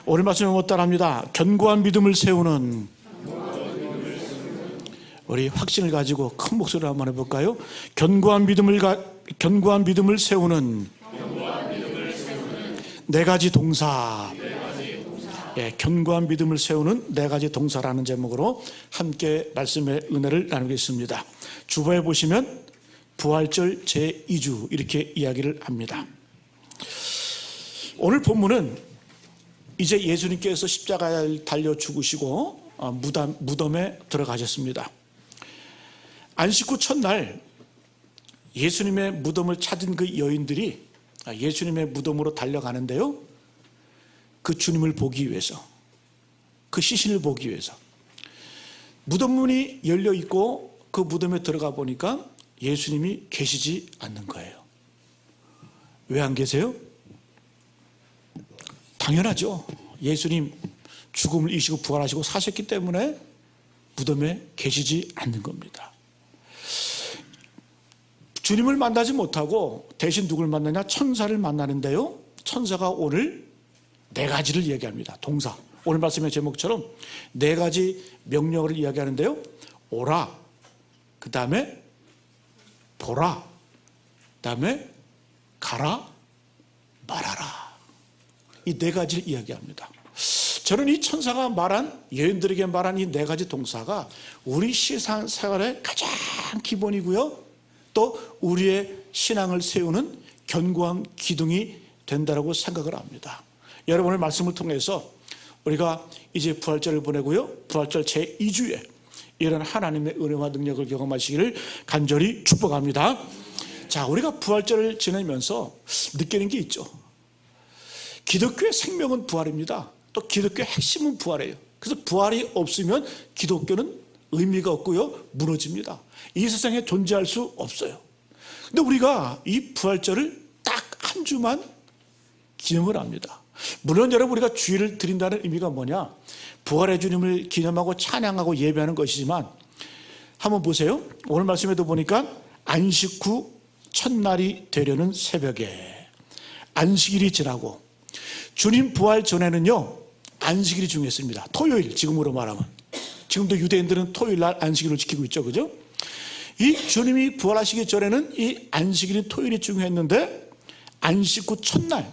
오늘 말씀에 못 따라합니다. 견고한 믿음을 세우는, 우리 확신을 가지고 큰 목소리로 한번 해볼까요? 견고한 믿음을 세우는 네 가지 동사. 예, 견고한 믿음을 세우는 네 가지 동사라는 제목으로 함께 말씀의 은혜를 나누겠습니다. 주보에 보시면 부활절 제2주 이렇게 이야기를 합니다. 오늘 본문은 이제 예수님께서 십자가에 달려 죽으시고 무덤에 들어가셨습니다. 안식 후 첫날 예수님의 무덤을 찾은 그 여인들이 예수님의 무덤으로 달려가는데요, 그 주님을 보기 위해서, 그 시신을 보기 위해서. 무덤 문이 열려 있고 그 무덤에 들어가 보니까 예수님이 계시지 않는 거예요. 왜 안 계세요? 당연하죠. 예수님 죽음을 이기시고 부활하시고 사셨기 때문에 무덤에 계시지 않는 겁니다. 주님을 만나지 못하고 대신 누굴 만나냐? 천사를 만나는데요, 천사가 오늘 네 가지를 이야기합니다. 동사. 오늘 말씀의 제목처럼 네 가지 명령어를 이야기하는데요, 오라, 그 다음에 보라, 그 다음에 가라, 말하라. 이 네 가지를 이야기합니다. 저는 이 천사가 말한, 여인들에게 말한 이 네 가지 동사가 우리 신앙생활의 가장 기본이고요, 또 우리의 신앙을 세우는 견고한 기둥이 된다고 생각을 합니다. 여러분, 오늘 말씀을 통해서 우리가 이제 부활절을 보내고요, 부활절 제2주에 이런 하나님의 은혜와 능력을 경험하시기를 간절히 축복합니다. 자, 우리가 부활절을 지내면서 느끼는 게 있죠. 기독교의 생명은 부활입니다. 또 기독교의 핵심은 부활이에요. 그래서 부활이 없으면 기독교는 의미가 없고요, 무너집니다. 이 세상에 존재할 수 없어요. 근데 우리가 이 부활절을 딱 한 주만 기념을 합니다. 물론 여러분, 우리가 주일을 드린다는 의미가 뭐냐? 부활의 주님을 기념하고 찬양하고 예배하는 것이지만, 한번 보세요. 오늘 말씀에도 보니까 안식 후 첫날이 되려는 새벽에, 안식일이 지나고, 주님 부활 전에는요 안식일이 중요했습니다. 토요일, 지금으로 말하면 지금도 유대인들은 토요일 날 안식일을 지키고 있죠, 그죠? 이 주님이 부활하시기 전에는 이 안식일이 토요일이 중요했는데, 안식 후 첫날,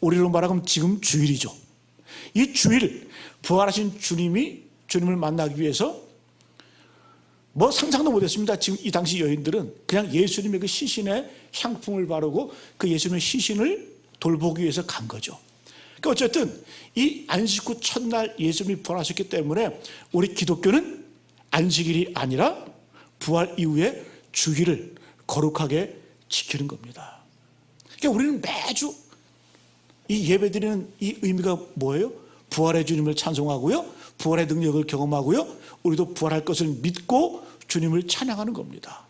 우리로 말하면 지금 주일이죠. 이 주일, 부활하신 주님을 만나기 위해서 뭐 상상도 못했습니다. 지금 이 당시 여인들은 그냥 예수님의 그 시신에 향품을 바르고 그 예수님의 시신을 돌보기 위해서 간 거죠. 그러니까 어쨌든 이 안식 후 첫날 예수님이 부활하셨기 때문에 우리 기독교는 안식일이 아니라 부활 이후에 주일을 거룩하게 지키는 겁니다. 그러니까 우리는 매주 이 예배드리는 이 의미가 뭐예요? 부활의 주님을 찬송하고요, 부활의 능력을 경험하고요, 우리도 부활할 것을 믿고 주님을 찬양하는 겁니다.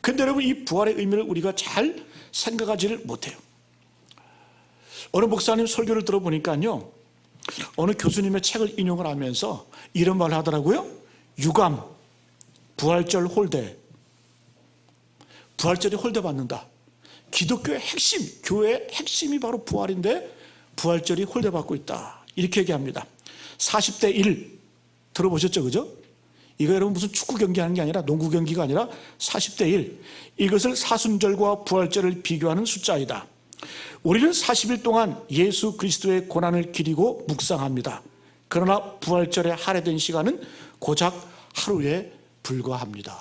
그런데 여러분, 이 부활의 의미를 우리가 잘 생각하지를 못해요. 어느 목사님 설교를 들어보니까요, 어느 교수님의 책을 인용을 하면서 이런 말을 하더라고요. 유감, 부활절 홀대, 부활절이 홀대받는다. 기독교의 핵심, 교회의 핵심이 바로 부활인데 부활절이 홀대받고 있다, 이렇게 얘기합니다. 40대 1 들어보셨죠, 그죠? 이거 여러분 무슨 축구 경기하는 게 아니라, 농구 경기가 아니라 40대 1, 이것을 사순절과 부활절을 비교하는 숫자이다. 우리는 40일 동안 예수 그리스도의 고난을 기리고 묵상합니다. 그러나 부활절에 할애된 시간은 고작 하루에 불과합니다.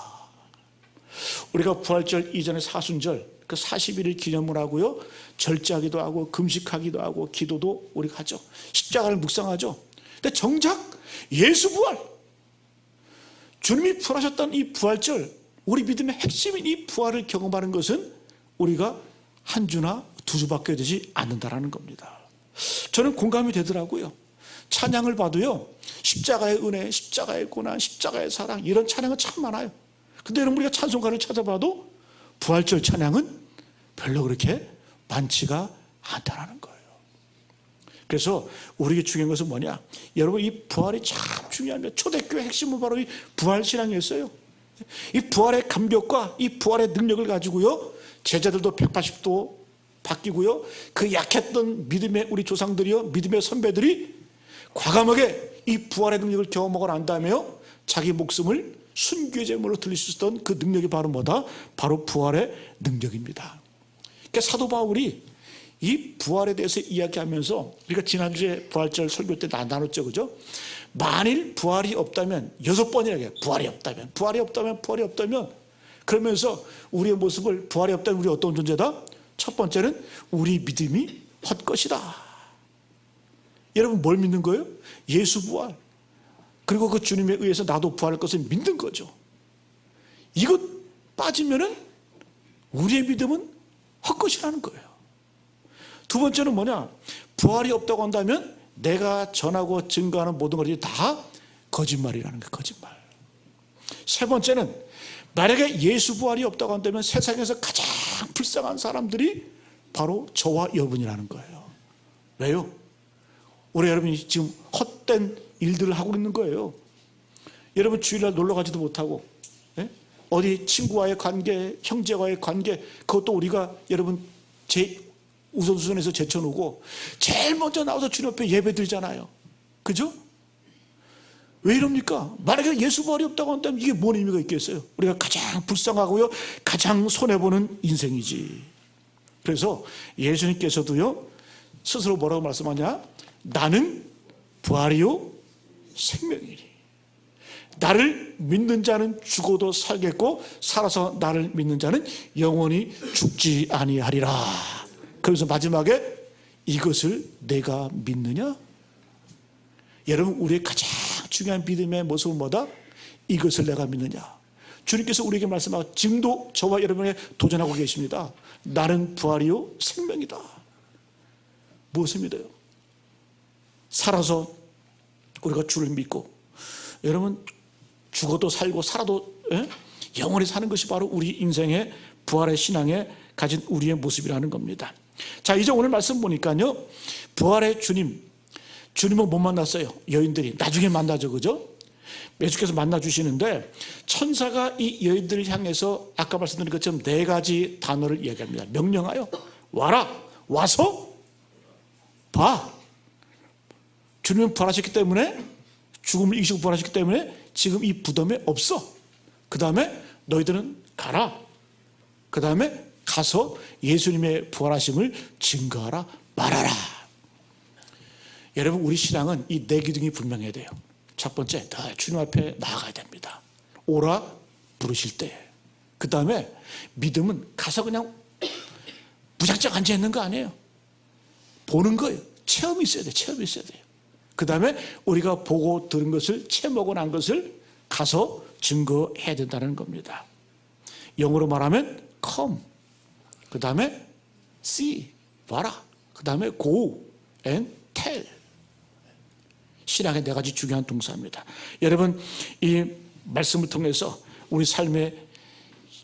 우리가 부활절 이전에 사순절, 그 40일을 기념을 하고요, 절제하기도 하고 금식하기도 하고 기도도 우리가 하죠. 십자가를 묵상하죠. 근데 정작 예수 부활, 주님이 부활하셨던 이 부활절, 우리 믿음의 핵심인 이 부활을 경험하는 것은 우리가 한 주나 두 주밖에 되지 않는다라는 겁니다. 저는 공감이 되더라고요. 찬양을 봐도요, 십자가의 은혜, 십자가의 고난, 십자가의 사랑, 이런 찬양은 참 많아요. 근데 여러분, 우리가 찬송가를 찾아봐도 부활절 찬양은 별로 그렇게 많지가 않다는 거예요. 그래서 우리에게 중요한 것은 뭐냐? 여러분, 이 부활이 참 중요합니다. 초대교회 핵심은 바로 이 부활신앙이었어요. 이 부활의 감격과 이 부활의 능력을 가지고요, 제자들도 180도 바뀌고요. 그 약했던 믿음의 우리 조상들이요, 믿음의 선배들이 과감하게 이 부활의 능력을 경험하고 난 다음에요, 자기 목숨을 순교의 제물로 드릴 수 있었던 그 능력이 바로 뭐다? 바로 부활의 능력입니다. 그러니까 사도 바울이 이 부활에 대해서 이야기하면서, 우리가 지난주에 부활절 설교 때 나눴죠, 그죠? 만일 부활이 없다면, 6번이라고 부활이 없다면, 부활이 없다면, 부활이 없다면, 그러면서 우리의 모습을, 부활이 없다면 우리 어떤 존재다? 첫 번째는 우리 믿음이 헛것이다. 여러분 뭘 믿는 거예요? 예수 부활. 그리고 그 주님에 의해서 나도 부활할 것을 믿는 거죠. 이것 빠지면은 우리의 믿음은 헛것이라는 거예요. 두 번째는 뭐냐? 부활이 없다고 한다면 내가 전하고 증거하는 모든 것이 다 거짓말이라는 거예요. 거짓말. 세 번째는 만약에 예수 부활이 없다고 한다면 세상에서 가장 불쌍한 사람들이 바로 저와 여러분이라는 거예요. 왜요? 우리 여러분이 지금 헛된 일들을 하고 있는 거예요. 여러분 주일날 놀러 가지도 못하고, 어디 친구와의 관계, 형제와의 관계, 그것도 우리가 여러분 제 우선순위에서 제쳐놓고 제일 먼저 나와서 주님 앞에 예배 드리잖아요. 그죠? 왜 이럽니까? 만약에 예수 부활이 없다고 한다면 이게 뭔 의미가 있겠어요? 우리가 가장 불쌍하고요, 가장 손해보는 인생이지. 그래서 예수님께서도요, 스스로 뭐라고 말씀하냐? 나는 부활이요 생명이니 나를 믿는 자는 죽어도 살겠고 살아서 나를 믿는 자는 영원히 죽지 아니하리라. 그래서 마지막에 이것을 내가 믿느냐? 여러분 우리의 가장 중요한 믿음의 모습은 뭐다? 이것을 내가 믿느냐? 주님께서 우리에게 말씀하고 지금도 저와 여러분에게 도전하고 계십니다. 나는 부활이요 생명이다. 무엇을 믿어요? 살아서 우리가 주를 믿고, 여러분 죽어도 살고 살아도 영원히 사는 것이 바로 우리 인생의 부활의 신앙에 가진 우리의 모습이라는 겁니다. 자, 이제 오늘 말씀 보니까요, 부활의 주님은 못 만났어요. 여인들이 나중에 만나죠, 그죠? 예수께서 만나주시는데 천사가 이 여인들을 향해서 아까 말씀드린 것처럼 4가지 단어를 이야기합니다. 명령하여 와라, 와서 봐. 주님은 부활하셨기 때문에, 죽음을 이기시고 부활하셨기 때문에 지금 이 부덤에 없어. 그 다음에 너희들은 가라. 그 다음에 가서 예수님의 부활하심을 증거하라, 말하라. 여러분 우리 신앙은 이 4기둥이 분명해야 돼요. 첫 번째, 주님 앞에 나아가야 됩니다. 오라 부르실 때. 그 다음에 믿음은 가서 그냥 무작정 앉아있는 거 아니에요. 보는 거예요. 체험이 있어야 돼요. 체험이 있어야 돼요. 그 다음에 우리가 보고 들은 것을, 체험하고 난 것을 가서 증거해야 된다는 겁니다. 영어로 말하면 come, 그 다음에 see, 봐라, 그 다음에 go and tell. 신앙의 4가지 중요한 동사입니다. 여러분 이 말씀을 통해서 우리 삶의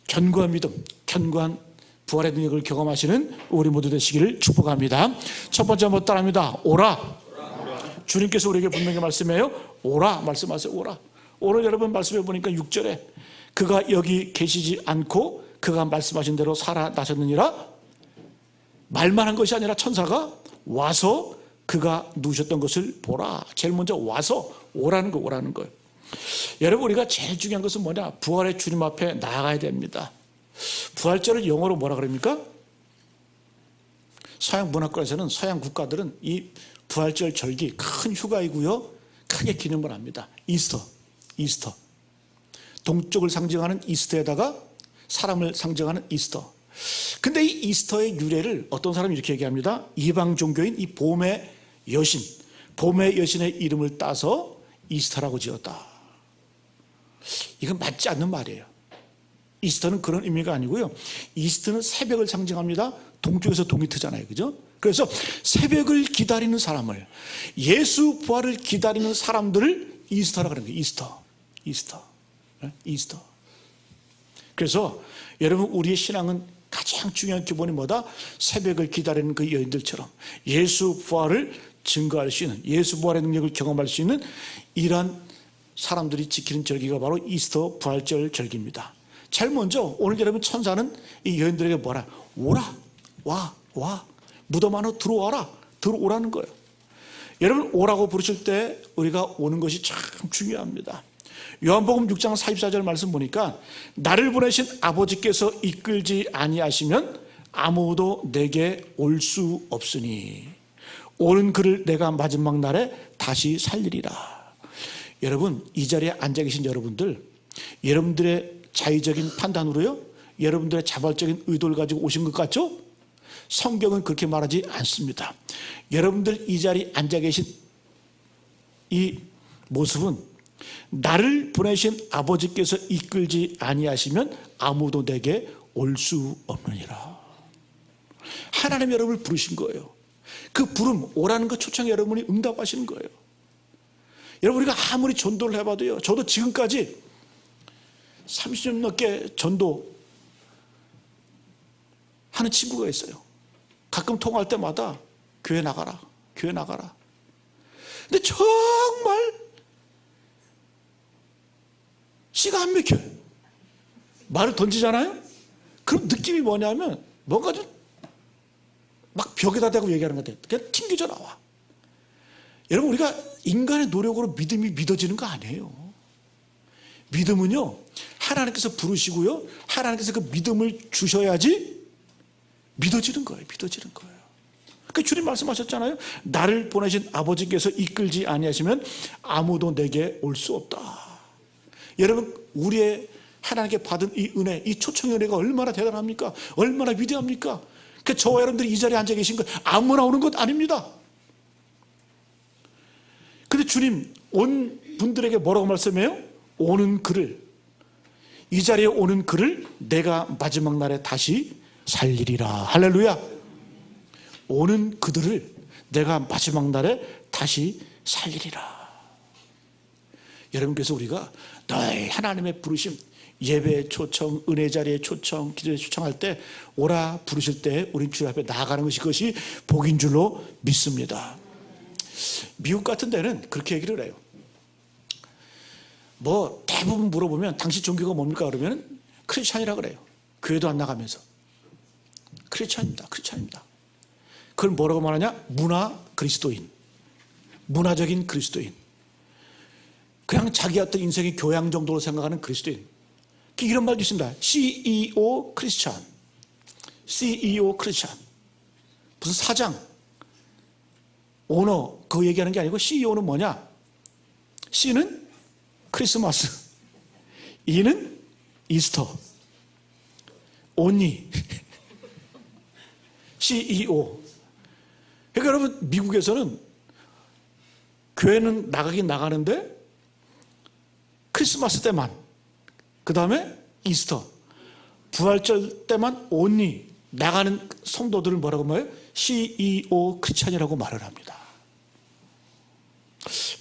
견고한 믿음, 견고한 부활의 능력을 경험하시는 우리 모두 되시기를 축복합니다. 첫 번째 한번 따라합니다. 오라. 주님께서 우리에게 분명히 말씀해요. 오라 말씀하세요. 오라. 오늘 여러분 말씀해 보니까 6절에 그가 여기 계시지 않고 그가 말씀하신 대로 살아나셨느니라. 말만 한 것이 아니라 천사가 와서 그가 누우셨던 것을 보라. 제일 먼저 와서 오라는 거예요. 여러분 우리가 제일 중요한 것은 뭐냐? 부활의 주님 앞에 나아가야 됩니다. 부활절을 영어로 뭐라 그럽니까? 서양 문화권에서는, 서양 국가들은 이 부활절 절기 큰 휴가이고요, 크게 기념을 합니다. 이스터. 동쪽을 상징하는 이스터에다가 사람을 상징하는 이스터. 근데 이 이스터의 유래를 어떤 사람이 이렇게 얘기합니다. 이방 종교인 이 봄의 여신의 이름을 따서 이스터라고 지었다. 이건 맞지 않는 말이에요. 이스터는 그런 의미가 아니고요. 이스터는 새벽을 상징합니다. 동쪽에서 동이 트잖아요, 그죠? 그래서 새벽을 기다리는 사람을, 예수 부활을 기다리는 사람들을 이스터라고 하는 거예요. 이스터. 그래서 여러분 우리의 신앙은 가장 중요한 기본이 뭐다? 새벽을 기다리는 그 여인들처럼 예수 부활을 증거할 수 있는, 예수 부활의 능력을 경험할 수 있는 이러한 사람들이 지키는 절기가 바로 이스터 부활절 절기입니다. 제일 먼저 오늘 여러분 천사는 이 여인들에게 뭐라? 오라, 와, 와, 무덤 안으로 들어와라. 들어오라는 거예요. 여러분, 오라고 부르실 때 우리가 오는 것이 참 중요합니다. 요한복음 6장 44절 말씀 보니까 나를 보내신 아버지께서 이끌지 아니하시면 아무도 내게 올 수 없으니 오는 그를 내가 마지막 날에 다시 살리리라. 여러분, 이 자리에 앉아 계신 여러분들, 여러분들의 자의적인 판단으로요, 여러분들의 자발적인 의도를 가지고 오신 것 같죠? 성경은 그렇게 말하지 않습니다. 여러분들 이 자리에 앉아 계신 이 모습은 나를 보내신 아버지께서 이끌지 아니하시면 아무도 내게 올 수 없느니라. 하나님 여러분을 부르신 거예요. 그 부름, 오라는 그 초청에 여러분이 응답하시는 거예요. 여러분, 우리가 아무리 전도를 해봐도요, 저도 지금까지 30년 넘게 전도 하는 친구가 있어요. 가끔 통화할 때마다 교회 나가라, 교회 나가라. 근데 정말 씨가 안 맥혀요. 말을 던지잖아요? 그럼 느낌이 뭐냐면 뭔가 좀 막 벽에다 대고 얘기하는 것 같아요. 그냥 튕겨져 나와. 여러분, 우리가 인간의 노력으로 믿음이 믿어지는 거 아니에요. 믿음은요, 하나님께서 부르시고요, 하나님께서 그 믿음을 주셔야지 믿어지는 거예요. 믿어지는 거예요. 그 주님 말씀하셨잖아요. 나를 보내신 아버지께서 이끌지 아니하시면 아무도 내게 올 수 없다. 여러분, 우리의 하나님께 받은 이 은혜, 이 초청의 은혜가 얼마나 대단합니까? 얼마나 위대합니까? 그 저와 여러분들이 이 자리에 앉아 계신 것 아무나 오는 것 아닙니다. 근데 주님, 온 분들에게 뭐라고 말씀해요? 오는 그를, 이 자리에 오는 그를 내가 마지막 날에 다시 살리리라. 할렐루야. 오는 그들을 내가 마지막 날에 다시 살리리라. 여러분께서 우리가 늘 하나님의 부르심, 예배 초청, 은혜 자리에 초청, 기도에 초청할 때 오라 부르실 때 우리 주님 앞에 나아가는 것이 그것이 복인 줄로 믿습니다. 미국 같은 데는 그렇게 얘기를 해요. 뭐 대부분 물어보면 당신 종교가 뭡니까? 그러면 크리스찬이라고 그래요. 교회도 안 나가면서 크리스찬입니다. 크리스찬입니다. 그걸 뭐라고 말하냐? 문화 그리스도인, 문화적인 그리스도인. 그냥 자기 어떤 인생의 교양 정도로 생각하는 그리스도인. 이런 말도 있습니다. CEO 크리스찬, CEO 크리스찬. 무슨 사장, 오너 그거 얘기하는 게 아니고 CEO는 뭐냐? C는 크리스마스, E는 이스터, 오니 CEO. 그러니까 여러분, 미국에서는 교회는 나가긴 나가는데 크리스마스 때만, 그 다음에 이스터, 부활절 때만 온리 나가는 성도들을 뭐라고 말해요? CEO 크리스찬이라고 말을 합니다.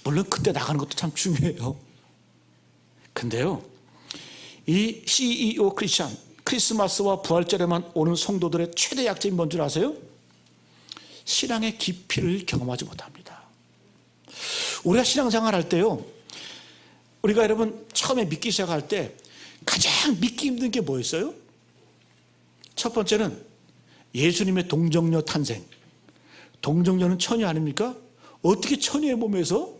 물론 그때 나가는 것도 참 중요해요. 근데요, 이 CEO 크리스찬, 크리스마스와 부활절에만 오는 성도들의 최대 약점이 뭔 줄 아세요? 신앙의 깊이를 경험하지 못합니다. 우리가 신앙생활 할 때요, 우리가 여러분 처음에 믿기 시작할 때 가장 믿기 힘든 게 뭐였어요? 첫 번째는 예수님의 동정녀 탄생. 동정녀는 처녀 아닙니까? 어떻게 처녀의 몸에서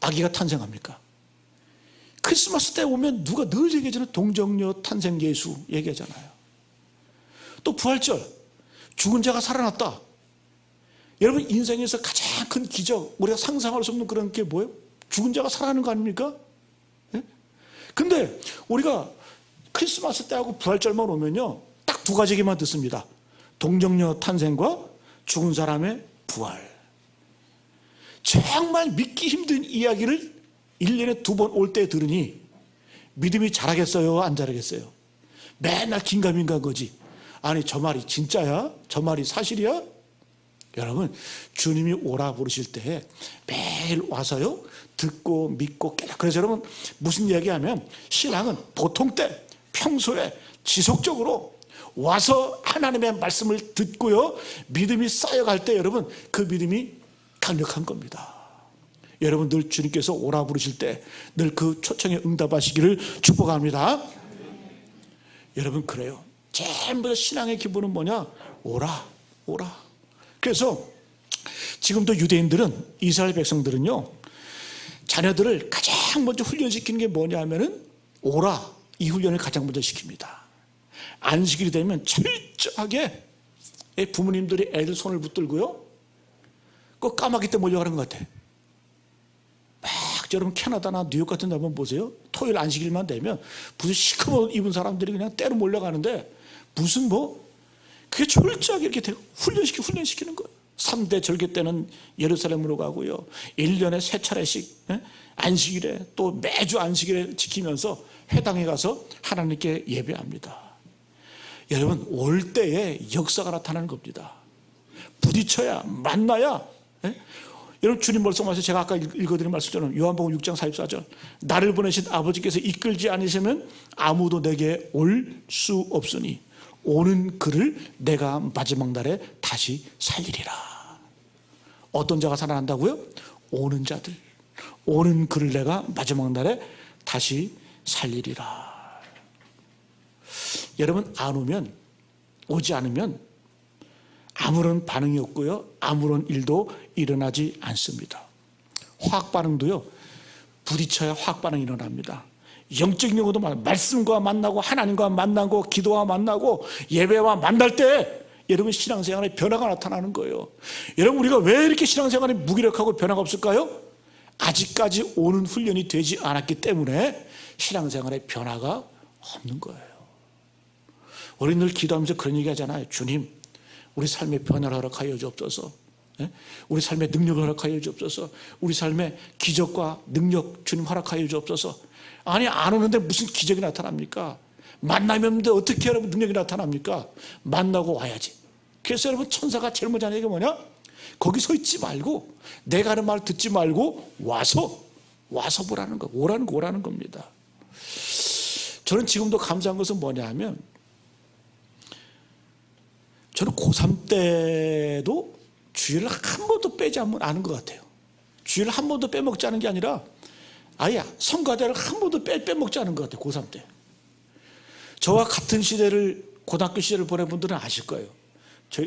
아기가 탄생합니까? 크리스마스 때 오면 누가 늘 얘기하잖아요. 동정녀 탄생 예수 얘기하잖아요. 또 부활절, 죽은 자가 살아났다. 여러분, 인생에서 가장 큰 기적, 우리가 상상할 수 없는 그런 게 뭐예요? 죽은 자가 살아나는 거 아닙니까? 예? 근데 우리가 크리스마스 때하고 부활절만 오면요, 딱 두 가지 얘기만 듣습니다. 동정녀 탄생과 죽은 사람의 부활. 정말 믿기 힘든 이야기를 1년에 2번 올 때 들으니 믿음이 자라겠어요? 안 자라겠어요? 맨날 긴가민가한 거지. 아니, 저 말이 진짜야? 저 말이 사실이야? 여러분, 주님이 오라 부르실 때 매일 와서요, 듣고 믿고 깨닫고. 그래서 여러분, 무슨 이야기하면 신앙은 보통 때 평소에 지속적으로 와서 하나님의 말씀을 듣고요, 믿음이 쌓여갈 때 여러분, 그 믿음이 강력한 겁니다. 여러분, 늘 주님께서 오라 부르실 때 늘 그 초청에 응답하시기를 축복합니다. 여러분, 그래요. 전부 다 신앙의 기본은 뭐냐? 오라, 오라. 그래서 지금도 유대인들은, 이스라엘 백성들은요, 자녀들을 가장 먼저 훈련시키는 게 뭐냐 하면은 오라, 이 훈련을 가장 먼저 시킵니다. 안식일이 되면 철저하게 부모님들이 애들 손을 붙들고요, 그 까마귀 때 몰려가는 것 같아. 막 여러분 캐나다나 뉴욕 같은 데 한번 보세요. 토요일 안식일만 되면 무슨 시커먼 입은 사람들이 그냥 때로 몰려가는데, 무슨 그게 철저하게 이렇게 훈련시키는 거예요. 3대 절기 때는 예루살렘으로 가고요, 1년에 3차례씩 안식일에, 또 매주 안식일에 지키면서 회당에 가서 하나님께 예배합니다. 여러분, 올 때에 역사가 나타나는 겁니다. 부딪혀야, 만나야. 여러분, 주님 말씀하셔서 제가 아까 읽어드린 말씀처럼 요한복음 6장 44절, 나를 보내신 아버지께서 이끌지 않으시면 아무도 내게 올 수 없으니 오는 그를 내가 마지막 날에 다시 살리리라. 어떤 자가 살아난다고요? 오는 자들. 오는 그를 내가 마지막 날에 다시 살리리라. 여러분, 안 오면, 오지 않으면 아무런 반응이 없고요, 아무런 일도 일어나지 않습니다. 화학 반응도요, 부딪혀야 화학 반응이 일어납니다. 영적인 경우도 말씀과 만나고, 하나님과 만나고, 기도와 만나고, 예배와 만날 때 여러분 신앙생활에 변화가 나타나는 거예요. 여러분, 우리가 왜 이렇게 신앙생활이 무기력하고 변화가 없을까요? 아직까지 오는 훈련이 되지 않았기 때문에 신앙생활에 변화가 없는 거예요. 우리 늘 기도하면서 그런 얘기 하잖아요. 주님, 우리 삶의 변화를 허락하여 주옵소서. 우리 삶의 능력을 허락하여 주옵소서. 우리 삶의 기적과 능력 주님 허락하여 주옵소서. 아니, 안 오는데 무슨 기적이 나타납니까? 만나면 없는데 어떻게 여러분 능력이 나타납니까? 만나고 와야지. 그래서 여러분, 천사가 제일 먼저 하는 얘기가 뭐냐? 거기 서 있지 말고, 내가 하는 말 듣지 말고 와서 보라는 거, 오라는 겁니다. 저는 지금도 감사한 것은 뭐냐 하면, 저는 고3 때도 주일을 한 번도 빼지 않은 것 같아요. 주일을 한 번도 빼먹지 않은 게 아니라 아예 성가대를 한 번도 빼먹지 않은 것 같아요. 고3 때. 저와 같은 시대를, 고등학교 시절을 보낸 분들은 아실 거예요.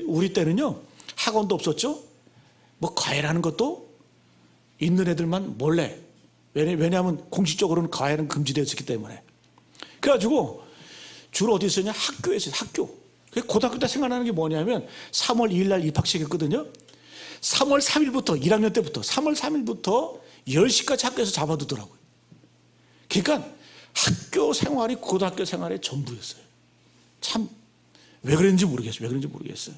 우리 때는요, 학원도 없었죠. 과외라는 것도 있는 애들만 몰래, 왜냐하면 공식적으로는 과외는 금지되었기 때문에. 그래가지고 주로 어디 있었냐? 학교에 있어요. 학교. 고등학교 때 생각나는 게 뭐냐면 3월 2일 날 입학식했거든요. 3월 3일부터, 1학년 때부터 3월 3일부터 10시까지 학교에서 잡아두더라고요. 그러니까 학교 생활이 고등학교 생활의 전부였어요. 참 왜 그랬는지 모르겠어요.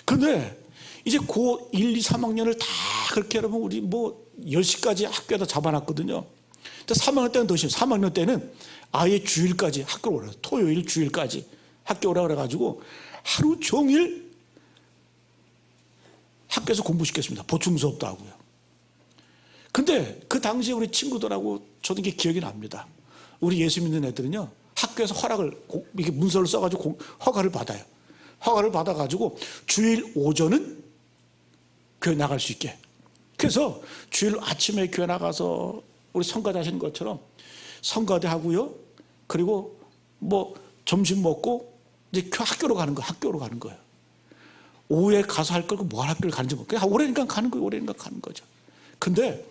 그런데 이제 고 1, 2, 3학년을 다 그렇게 여러분 우리 10시까지 학교에다 잡아놨거든요. 근데 3학년 때는 더 심해요. 3학년 때는 아예 주일까지 학교로 오라고, 토요일 주일까지 학교 오라고 그래가지고 하루 종일 학교에서 공부시켰습니다. 보충 수업도 하고요. 근데 그 당시에 우리 친구들하고 저도 이게 기억이 납니다. 우리 예수 믿는 애들은요, 학교에서 이렇게 문서를 써가지고 허가를 받아요. 허가를 받아가지고 주일 오전은 교회 나갈 수 있게. 그래서 주일 아침에 교회 나가서 우리 성가대 하시는 것처럼 성가대 하고요, 그리고 점심 먹고 이제 학교로 가는 거예요. 오후에 가서 할 걸 뭐 할 학교를 가는지 모르겠어요. 그냥 오래니까 가는 거죠. 근데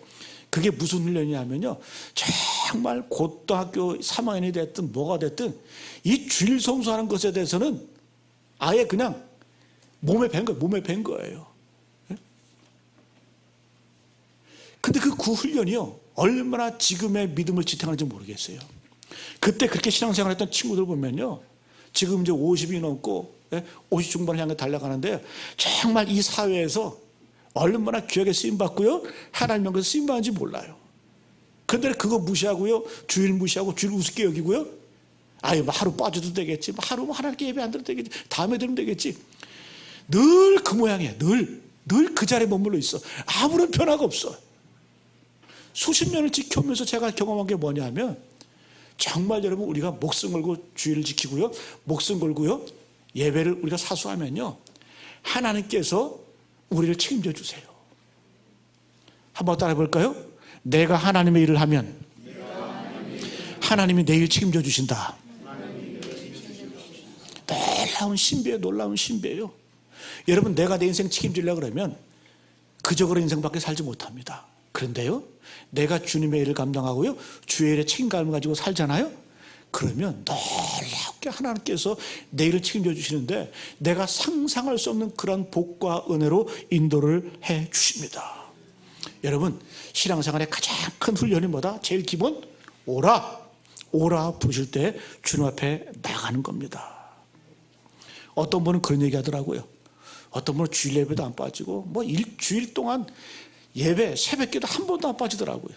그게 무슨 훈련이냐면요, 정말 고등학교 3학년이 됐든 뭐가 됐든 이 주일 성수하는 것에 대해서는 아예 그냥 몸에 밴 거예요. 근데 그 훈련이요, 얼마나 지금의 믿음을 지탱하는지 모르겠어요. 그때 그렇게 신앙생활 했던 친구들 보면요, 지금 이제 50이 넘고 50 중반을 향해 달려가는데 정말 이 사회에서 얼마나 귀하게 쓰임받고요, 하나님 명에서 쓰임받는지 몰라요. 그런데 그거 무시하고요, 주일 무시하고 주일 우습게 여기고요, 아유 하루 빠져도 되겠지, 하루 하나님께 예배 안 드려도 되겠지, 다음에 들으면 되겠지. 늘 그 모양이에요. 늘 그 자리에 머물러 있어. 아무런 변화가 없어. 수십 년을 지켜오면서 제가 경험한 게 뭐냐면, 정말 여러분 우리가 목숨 걸고 주일을 지키고요, 목숨 걸고요, 예배를 우리가 사수하면요, 하나님께서 우리를 책임져 주세요. 한번 따라해 볼까요? 내가 하나님의 일을 하면 하나님이 내 일 책임져 주신다. 놀라운 신비예요. 여러분, 내가 내 인생 책임지려고 그러면 그저 그런 인생밖에 살지 못합니다. 그런데요, 내가 주님의 일을 감당하고요, 주의 일에 책임감을 가지고 살잖아요. 그러면 놀랍게 하나님께서 내 일을 책임져 주시는데 내가 상상할 수 없는 그런 복과 은혜로 인도를 해 주십니다. 여러분, 신앙생활의 가장 큰 훈련이 뭐다? 제일 기본, 오라 부르실 때 주님 앞에 나가는 겁니다. 어떤 분은 그런 얘기 하더라고요. 어떤 분은 주일 예배도 안 빠지고 뭐 일주일 동안 예배 새벽기도 한 번도 안 빠지더라고요.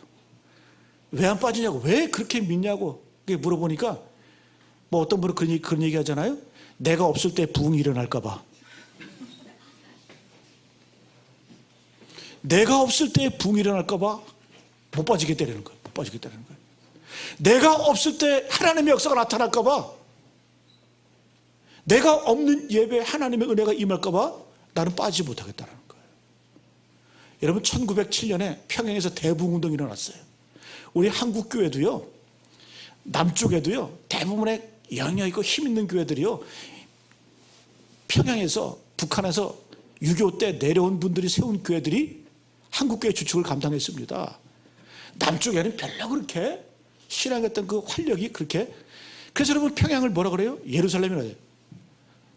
왜 안 빠지냐고, 왜 그렇게 믿냐고 물어보니까 뭐 어떤 분은 그런 얘기 하잖아요. 내가 없을 때 부흥이 일어날까 봐. 내가 없을 때 부흥이 일어날까 봐 못 빠지겠다는 거예요. 못 빠지겠다는 거예요. 내가 없을 때 하나님의 역사가 나타날까 봐, 내가 없는 예배에 하나님의 은혜가 임할까 봐 나는 빠지지 못하겠다는 거예요. 여러분, 1907년에 평양에서 대부흥운동이 일어났어요. 우리 한국교회도요, 남쪽에도요, 대부분의 영향 있고 힘 있는 교회들이요, 평양에서, 북한에서 6.25 때 내려온 분들이 세운 교회들이 한국교회 주축을 감당했습니다. 남쪽에는 별로 그렇게 신앙했던 그 활력이 그렇게. 그래서 여러분, 평양을 뭐라 그래요? 예루살렘이라고 해요.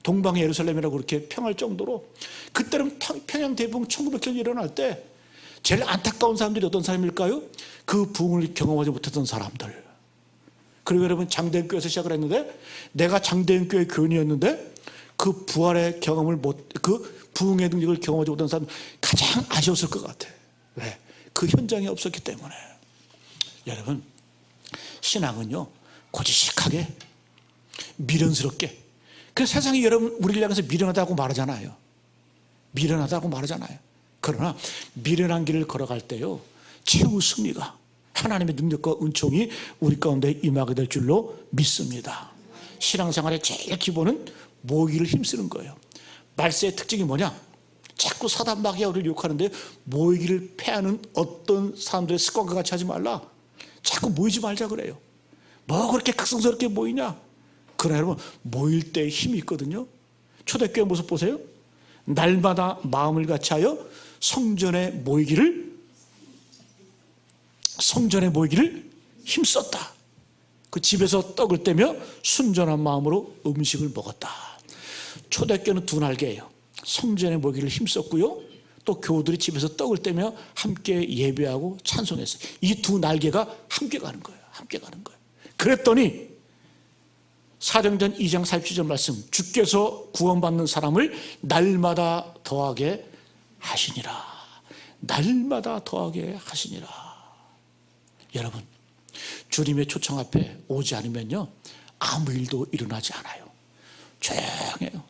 동방의 예루살렘이라고 그렇게 평할 정도로. 그때는 평양 대부흥 1900년 일어날 때 제일 안타까운 사람들이 어떤 사람일까요? 그 부흥을 경험하지 못했던 사람들. 그리고 여러분, 장대인교회에서 시작을 했는데, 내가 장대인교회 교인이었는데 그 부활의 경험을 그 부흥의 능력을 경험하지 못한 사람 가장 아쉬웠을 것 같아. 왜? 그 현장이 없었기 때문에. 여러분, 신앙은요, 고지식하게 미련스럽게. 그래서 세상이 여러분 우리를 향해서 미련하다고 말하잖아요. 미련하다고 말하잖아요. 그러나 미련한 길을 걸어갈 때요, 최후 승리가, 하나님의 능력과 은총이 우리 가운데 임하게 될 줄로 믿습니다. 신앙생활의 제일 기본은 모이기를 힘쓰는 거예요. 말세의 특징이 뭐냐? 자꾸 사단 마귀가 우리를 유혹하는데 모이기를 패하는 어떤 사람들의 습관과 같이 하지 말라. 자꾸 모이지 말자 그래요. 뭐 그렇게 극성스럽게 모이냐? 그러나 여러분, 모일 때 힘이 있거든요. 초대교회 모습 보세요. 날마다 마음을 같이하여 성전에 모이기를 힘썼다. 그 집에서 떡을 떼며 순전한 마음으로 음식을 먹었다. 초대교회는 두 날개예요. 성전에 모이기를 힘썼고요, 또 교우들이 집에서 떡을 떼며 함께 예배하고 찬송했어요. 이 두 날개가 함께 가는 거예요. 함께 가는 거예요. 그랬더니 사도행전 2장 47절 말씀, 주께서 구원받는 사람을 날마다 더하게 하시니라. 날마다 더하게 하시니라. 여러분, 주님의 초청 앞에 오지 않으면요, 아무 일도 일어나지 않아요. 조용해요.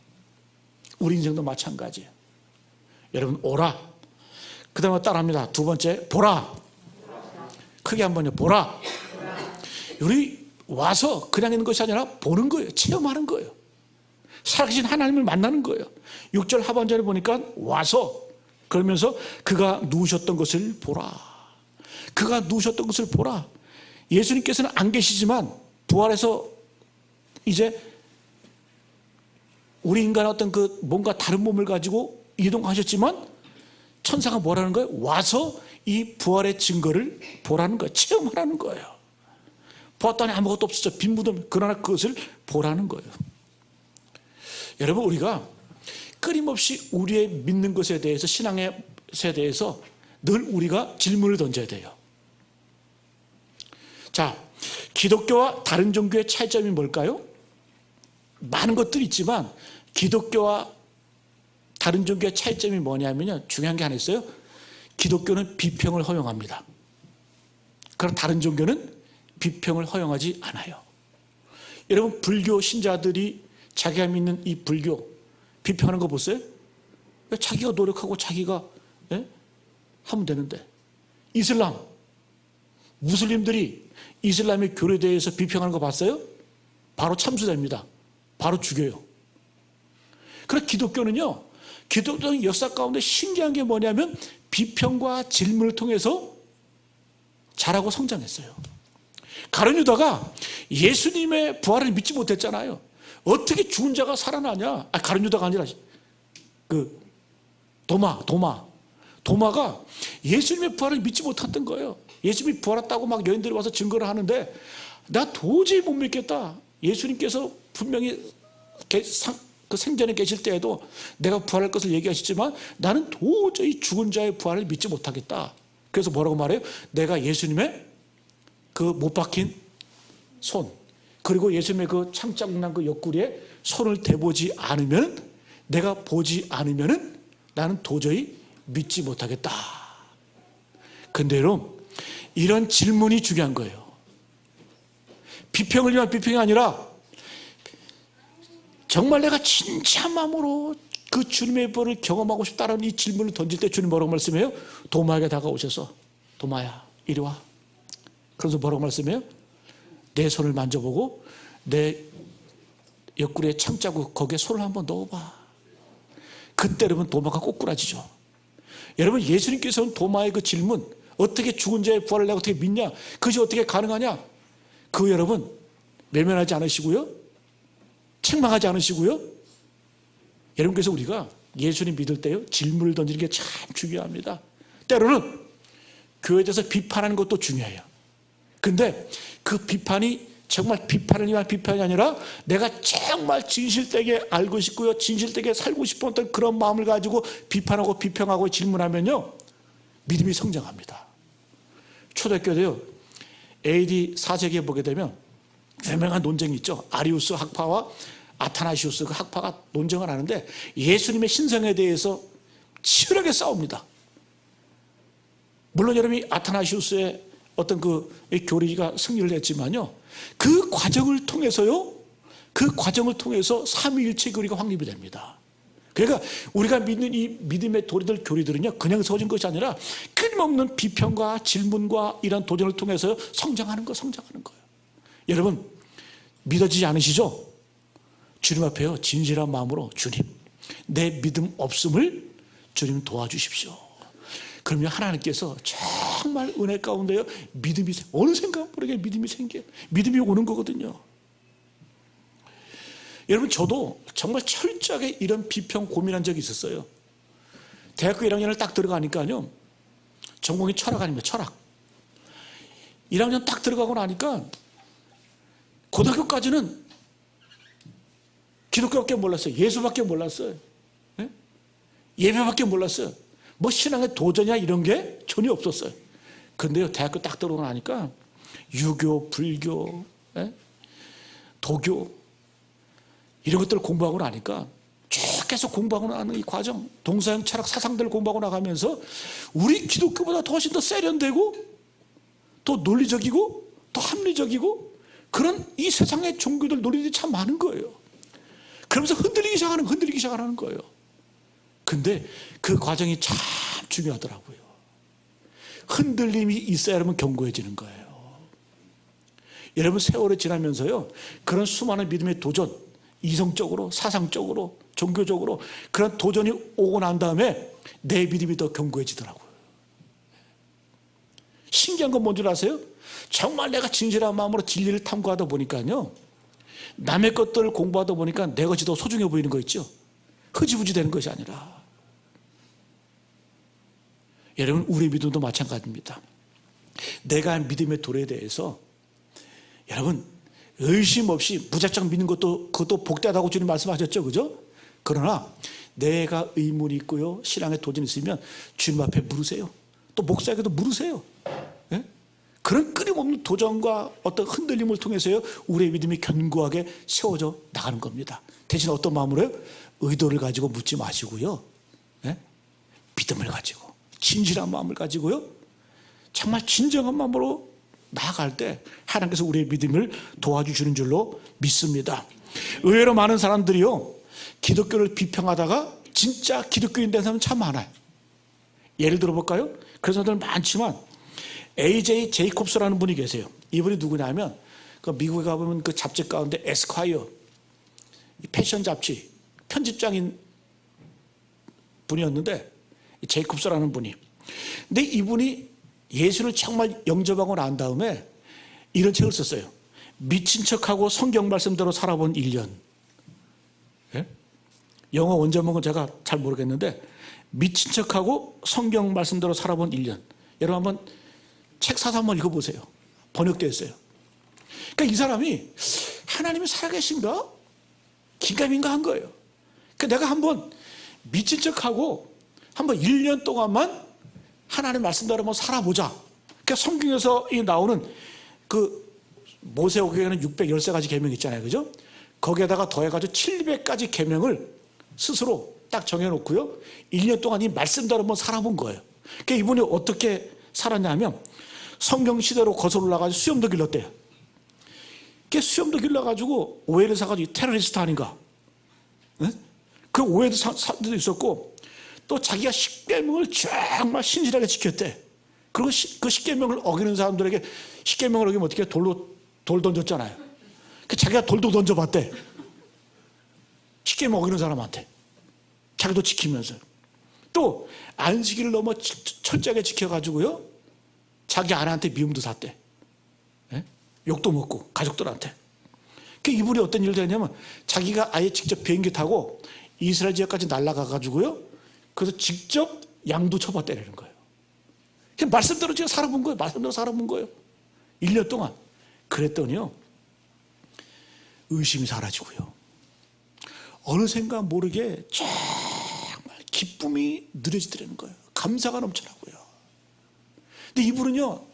우리 인생도 마찬가지예요. 여러분, 오라. 그 다음에 따라합니다. 두 번째, 보라. 크게 한번요. 보라. 우리 와서 그냥 있는 것이 아니라 보는 거예요. 체험하는 거예요. 살아계신 하나님을 만나는 거예요. 6절 하반절에 보니까 와서, 그러면서 그가 누우셨던 것을 보라. 그가 누우셨던 것을 보라. 예수님께서는 안 계시지만 부활해서 이제 우리 인간의 어떤 그 뭔가 다른 몸을 가지고 이동하셨지만 천사가 뭐라는 거예요? 와서 이 부활의 증거를 보라는 거예요. 체험하라는 거예요. 보았더니 아무것도 없었죠. 빈 무덤. 그러나 그것을 보라는 거예요. 여러분, 우리가 끊임없이 우리의 믿는 것에 대해서, 신앙에 대해서 늘 우리가 질문을 던져야 돼요. 자, 기독교와 다른 종교의 차이점이 뭘까요? 많은 것들이 있지만 기독교와 다른 종교의 차이점이 뭐냐면요, 중요한 게 하나 있어요. 기독교는 비평을 허용합니다. 그럼 다른 종교는 비평을 허용하지 않아요. 여러분, 불교 신자들이 자기가 믿는 이 불교 비평하는 거 보세요. 자기가 노력하고 자기가 하면 되는데, 이슬람, 무슬림들이 이슬람의 교리에 대해서 비평하는 거 봤어요? 바로 참수자입니다. 바로 죽여요. 그래서 기독교는요, 기독교의 역사 가운데 신기한 게 뭐냐면 비평과 질문을 통해서 자라고 성장했어요. 가룟 유다가 예수님의 부활을 믿지 못했잖아요. 어떻게 죽은 자가 살아나냐? 가룟 유다가 아니라 그 도마가 예수님의 부활을 믿지 못했던 거예요. 예수님이 부활했다고 막 여인들이 와서 증거를 하는데 나 도저히 못 믿겠다. 예수님께서 분명히 그 생전에 계실 때에도 내가 부활할 것을 얘기하시지만 나는 도저히 죽은 자의 부활을 믿지 못하겠다. 그래서 뭐라고 말해요? 내가 예수님의 그 못 박힌 손, 그리고 예수님의 그 창자국 난 그 옆구리에 손을 대보지 않으면, 내가 보지 않으면은 나는 도저히 믿지 못하겠다. 근데 여러분, 이런 질문이 중요한 거예요. 비평을 위한 비평이 아니라 정말 내가 진지한 마음으로 그 주님의 부활을 경험하고 싶다는 이 질문을 던질 때 주님 뭐라고 말씀해요? 도마에게 다가오셔서 도마야 이리 와. 그래서 뭐라고 말씀해요? 내 손을 만져보고 내 옆구리에 창자국 거기에 손을 한번 넣어봐. 그때 여러분 도마가 꼬꾸라지죠. 여러분, 예수님께서는 도마의 그 질문, 어떻게 죽은 자의 부활을 내가 어떻게 믿냐, 그것이 어떻게 가능하냐, 그 여러분 외면하지 않으시고요, 책망하지 않으시고요. 여러분께서 우리가 예수님 믿을 때요, 질문을 던지는 게 참 중요합니다. 때로는 교회에 대해서 비판하는 것도 중요해요. 근데 그 비판이 정말 비판을 위한 비판이 아니라 내가 정말 진실되게 알고 싶고요, 진실되게 살고 싶었던 그런 마음을 가지고 비판하고 비평하고 질문하면요, 믿음이 성장합니다. 초대교회 때요, AD 4세기에 보게 되면 유명한 논쟁이 있죠. 아리우스 학파와 아타나시우스 그 학파가 논쟁을 하는데 예수님의 신성에 대해서 치열하게 싸웁니다. 물론 여러분이 아타나시우스의 어떤 그 교리가 승리를 했지만요, 그 과정을 통해서요, 그 과정을 통해서 삼위일체 교리가 확립이 됩니다. 그러니까 우리가 믿는 이 믿음의 도리들, 교리들은요, 그냥 서진 것이 아니라 끊임없는 비평과 질문과 이런 도전을 통해서 성장하는 거예요. 여러분, 믿어지지 않으시죠? 주님 앞에요, 진실한 마음으로 주님, 내 믿음 없음을 주님 도와주십시오. 그러면 하나님께서 정말 은혜 가운데요, 믿음이 어느 생각 모르게 믿음이 생겨요. 믿음이 오는 거거든요. 여러분, 저도 정말 철저하게 이런 비평 고민한 적이 있었어요. 대학교 1학년을 딱 들어가니까요, 전공이 철학 아닙니까? 철학. 1학년 딱 들어가고 나니까 고등학교까지는 기독교밖에 몰랐어요. 예수밖에 몰랐어요. 예배밖에 몰랐어요. 뭐 신앙의 도전이야 이런 게 전혀 없었어요. 그런데요, 대학교 딱 들어오고 나니까 유교, 불교, 도교 이런 것들을 공부하고 나니까 쭉 계속 공부하고 나는 이 과정, 동서양 철학 사상들을 공부하고 나가면서 우리 기독교보다 더 훨씬 더 세련되고 더 논리적이고 더 합리적이고 그런 이 세상의 종교들, 논리들이 참 많은 거예요. 그러면서 흔들리기 시작하는 거예요. 근데 그 과정이 참 중요하더라고요. 흔들림이 있어야 여러분 견고해지는 거예요. 여러분, 세월이 지나면서요, 그런 수많은 믿음의 도전, 이성적으로, 사상적으로, 종교적으로 그런 도전이 오고 난 다음에 내 믿음이 더 견고해지더라고요. 신기한 건 뭔지 아세요? 정말 내가 진실한 마음으로 진리를 탐구하다 보니까요, 남의 것들을 공부하다 보니까 내 것이 더 소중해 보이는 거 있죠. 흐지부지 되는 것이 아니라. 여러분, 우리 믿음도 마찬가지입니다. 내가 믿음의 도리에 대해서 여러분 의심 없이 무작정 믿는 그것도 복되다고 주님 말씀하셨죠, 그죠? 그러나 내가 의문이 있고요, 신앙에 도전이 있으면 주님 앞에 물으세요. 또 목사에게도 물으세요. 예? 그런 끊임없는 도전과 어떤 흔들림을 통해서요, 우리의 믿음이 견고하게 세워져 나가는 겁니다. 대신 어떤 마음으로요? 의도를 가지고 묻지 마시고요, 믿음을 가지고, 진실한 마음을 가지고요, 정말 진정한 마음으로 나아갈 때 하나님께서 우리의 믿음을 도와주시는 줄로 믿습니다. 의외로 많은 사람들이요, 기독교를 비평하다가 진짜 기독교인 된 사람은 참 많아요. 예를 들어볼까요? 그런 사람들 많지만 A.J. 제이콥스라는 분이 계세요. 이분이 누구냐면 그 미국에 가보면 그 잡지 가운데 에스콰이어, 패션 잡지 편집장인 분이었는데, 제이콥스라는 분이. 근데 이분이 예수를 정말 영접하고 난 다음에 이런 책을 썼어요. 미친 척하고 성경 말씀대로 살아본 1년. 예? 영어 원제목은 제가 잘 모르겠는데 미친 척하고 성경 말씀대로 살아본 1년. 여러분 한번 책 사서 한번 읽어보세요. 번역되어 있어요. 그러니까 이 사람이 하나님이 살아계신가? 긴가민가 한 거예요. 그러니까 내가 한번 미친 척하고 한번 1년 동안만 하나님 말씀대로 한번 살아보자. 그러니까 성경에서 나오는 그 모세오경에는 613가지 계명이 있잖아요. 그죠? 거기에다가 더해가지고 700가지 계명을 스스로 딱 정해놓고요. 1년 동안 이 말씀대로 한번 살아본 거예요. 그러니까 이분이 어떻게 살았냐면 성경 시대로 거슬러 올라가서 수염도 길렀대요. 그러니까 수염도 길러가지고 오해를 사가지고 테러리스트 아닌가. 네? 그 오해도 사람들도 있었고 또 자기가 십계명을 정말 신실하게 지켰대. 그리고 그 십계명을 어기는 사람들에게 십계명을 어기면 어떻게 돌 던졌잖아요. 그 자기가 돌도 던져봤대. 십계명 어기는 사람한테. 자기도 지키면서. 또 안식일을 너무 철저하게 지켜가지고요. 자기 아내한테 미움도 샀대. 예? 욕도 먹고 가족들한테. 그 이분이 어떤 일을 했냐면 자기가 아예 직접 비행기 타고 이스라엘 지역까지 날아가가지고요. 그래서 직접 양도 쳐봤다는 거예요. 그냥 말씀대로 제가 살아본 거예요. 말씀대로 살아본 거예요. 1년 동안. 그랬더니요. 의심이 사라지고요. 어느샌가 모르게 정말 기쁨이 느려지더라는 거예요. 감사가 넘쳐나고요. 근데 이분은요.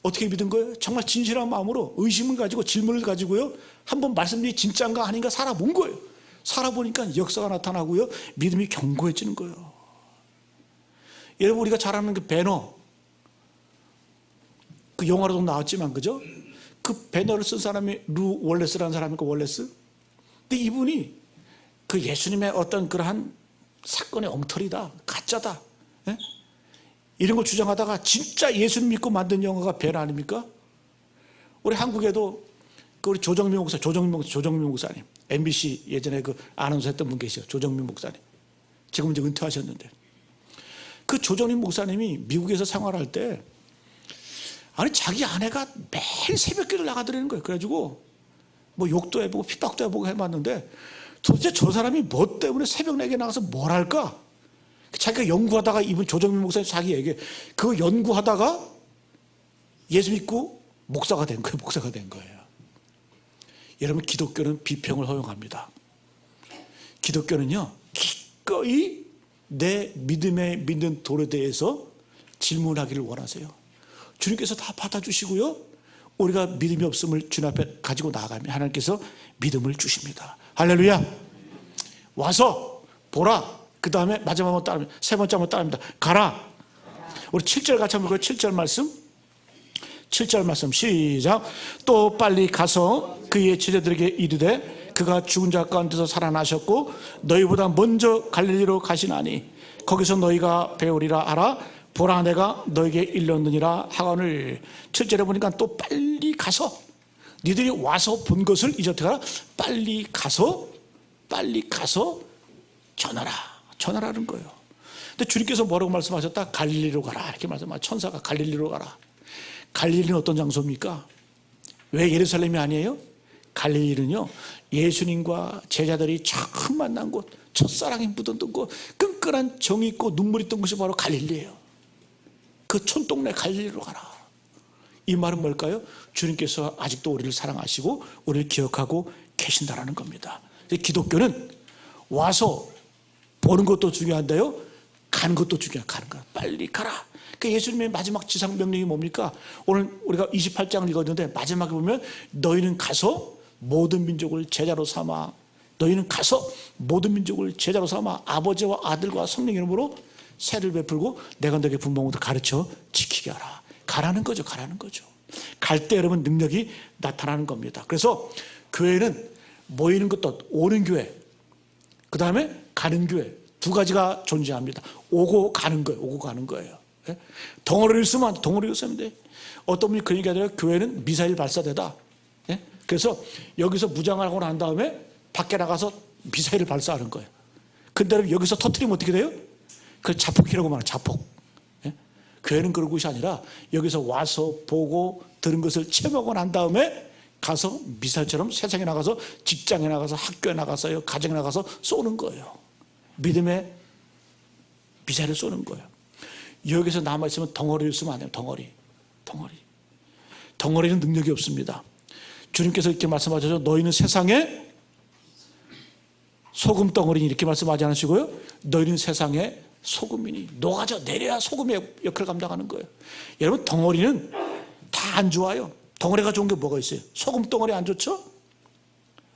어떻게 믿은 거예요? 정말 진실한 마음으로 의심을 가지고 질문을 가지고요. 한번 말씀이 진짜인가 아닌가 살아본 거예요. 살아보니까 역사가 나타나고요. 믿음이 견고해지는 거예요. 여러분 우리가 잘 아는 그 배너, 그 영화로도 나왔지만 그죠? 그 배너를 쓴 사람이 루 월레스라는 사람이니까 월레스. 근데 이분이 그 예수님의 어떤 그러한 사건의 엉터리다, 가짜다, 예? 이런 걸 주장하다가 진짜 예수님 믿고 만든 영화가 배너 아닙니까? 우리 한국에도 그 우리 조정민 목사님, MBC 예전에 그 아나운서 했던 분 계시죠. 조정민 목사님. 지금 이제 은퇴하셨는데. 그 조정민 목사님이 미국에서 생활할 때 아니 자기 아내가 매일 새벽기를 나가더라는 거예요. 그래가지고 뭐 욕도 해보고 핍박도 해보고 해봤는데 도대체 저 사람이 뭐 때문에 새벽 4개에 나가서 뭘 할까? 자기가 연구하다가 이분 조정민 목사님 자기 얘기 그 연구하다가 예수 믿고 목사가 된 거예요. 목사가 된 거예요. 여러분 기독교는 비평을 허용합니다. 기독교는요 기꺼이 내 믿음에 믿는 도에 대해서 질문하기를 원하세요. 주님께서 다 받아주시고요. 우리가 믿음이 없음을 주님 앞에 가지고 나가면 하나님께서 믿음을 주십니다. 할렐루야. 와서 보라. 그 다음에 마지막 한번 따릅니다. 세 번째 한번 따릅니다. 가라. 우리 7절 같이 한번 볼까요? 7절 말씀. 7절 말씀 시작. 또 빨리 가서 그의 제자들에게 이르되 그가 죽은 자 가운데서 살아나셨고 너희보다 먼저 갈릴리로 가시나니 거기서 너희가 배우리라 하라. 보라 내가 너에게 일렀느니라 하거늘. 7절에 보니까 또 빨리 가서 니들이 와서 본 것을 이제 어떻게 하라? 빨리 가서 전하라는 거예요. 근데 주님께서 뭐라고 말씀하셨다? 갈릴리로 가라 이렇게 말씀하셨다. 천사가 갈릴리로 가라. 갈릴리는 어떤 장소입니까? 왜 예루살렘이 아니에요? 갈릴리는요 예수님과 제자들이 처음 만난 곳, 첫사랑이 묻었던 곳, 끈끈한 정이 있고 눈물이 있던 곳이 바로 갈릴리예요. 그 촌동네 갈릴리로 가라. 이 말은 뭘까요? 주님께서 아직도 우리를 사랑하시고 우리를 기억하고 계신다라는 겁니다. 기독교는 와서 보는 것도 중요한데요 가는 것도 중요해요. 가는 거야. 빨리 가라. 그 예수님의 마지막 지상 명령이 뭡니까? 오늘 우리가 28장을 읽었는데 마지막에 보면 너희는 가서 모든 민족을 제자로 삼아 너희는 가서 모든 민족을 제자로 삼아 아버지와 아들과 성령 이름으로 세를 베풀고 내가 너에게 분봉으로 가르쳐 지키게 하라. 가라는 거죠. 가라는 거죠. 갈 때 여러분 능력이 나타나는 겁니다. 그래서 교회는 모이는 것도 오는 교회 그 다음에 가는 교회 두 가지가 존재합니다. 오고 가는 거예요. 오고 가는 거예요. 예? 덩어리를 쓰면 안 돼. 덩어리를 쓰면 돼. 어떤 분이 그런 얘기 하더라고요. 교회는 미사일 발사대다. 예? 그래서 여기서 무장을 하고 난 다음에 밖에 나가서 미사일을 발사하는 거예요. 근데 여기서 터뜨리면 어떻게 돼요? 그걸 자폭이라고 말해요. 자폭. 예? 교회는 그런 곳이 아니라 여기서 와서 보고 들은 것을 체험하고 난 다음에 가서 미사일처럼 세상에 나가서 직장에 나가서 학교에 나가서요 가정에 나가서 쏘는 거예요. 믿음의 미사일을 쏘는 거예요. 여기서 남아있으면 덩어리를 쓰면 안 돼요. 덩어리는 능력이 없습니다. 주님께서 이렇게 말씀하셔서 너희는 세상에 소금 덩어리니 이렇게 말씀하지 않으시고요. 너희는 세상에 소금이니 녹아져 내려야 소금의 역할을 감당하는 거예요. 여러분 덩어리는 다 안 좋아요. 덩어리가 좋은 게 뭐가 있어요? 소금 덩어리 안 좋죠?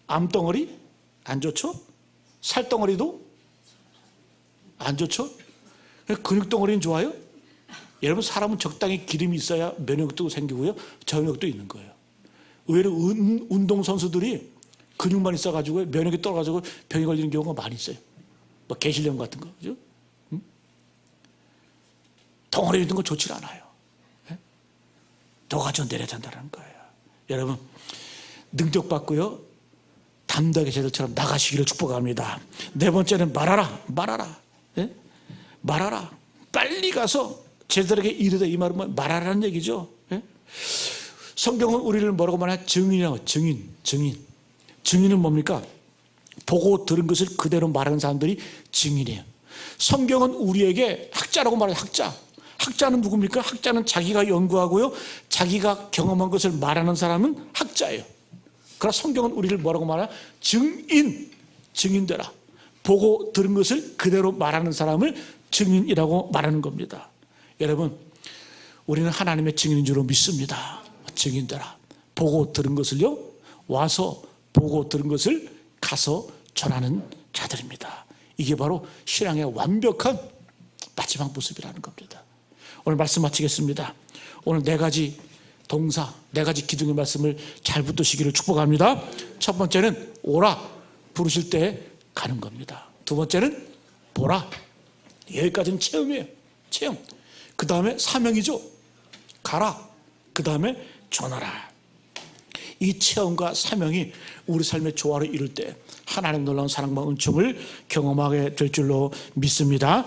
암 덩어리 안 좋죠? 살 덩어리도 안 좋죠? 근육 덩어리는 좋아요? 여러분 사람은 적당히 기름이 있어야 면역도 생기고요 저면역도 있는 거예요. 의외로 운동선수들이 근육만 있어가지고 면역이 떨어가지고 병이 걸리는 경우가 많이 있어요. 뭐 개실염 같은 거 그죠? 덩어리 있는 거 좋지 않아요. 녹아져 내려야 된다는 거예요. 여러분 능력 받고요 담대하게 제들처럼 나가시기를 축복합니다. 네 번째는 말하라. 말하라. 빨리 가서 제들에게 이르되 이 말은 말하라는 얘기죠. 성경은 우리를 뭐라고 말하냐? 증인이라고. 증인은 뭡니까? 보고 들은 것을 그대로 말하는 사람들이 증인이에요. 성경은 우리에게 학자라고 말해요. 학자는 누굽니까? 학자는 자기가 연구하고요 자기가 경험한 것을 말하는 사람은 학자예요. 그러나 성경은 우리를 뭐라고 말하냐? 증인되라. 보고 들은 것을 그대로 말하는 사람을 증인이라고 말하는 겁니다. 여러분 우리는 하나님의 증인인 줄 믿습니다. 증인되라. 보고 들은 것을요 와서 보고 들은 것을 가서 전하는 자들입니다. 이게 바로 신앙의 완벽한 마지막 모습이라는 겁니다. 오늘 말씀 마치겠습니다. 오늘 네 가지 동사, 네 가지 기둥의 말씀을 잘 붙드시기를 축복합니다. 첫 번째는 오라, 부르실 때 가는 겁니다. 두 번째는 보라, 여기까지는 체험이에요. 체험. 그 다음에 사명이죠. 가라. 그 다음에 전하라. 이 체험과 사명이 우리 삶의 조화를 이룰 때 하나님 놀라운 사랑과 은총을 경험하게 될 줄로 믿습니다.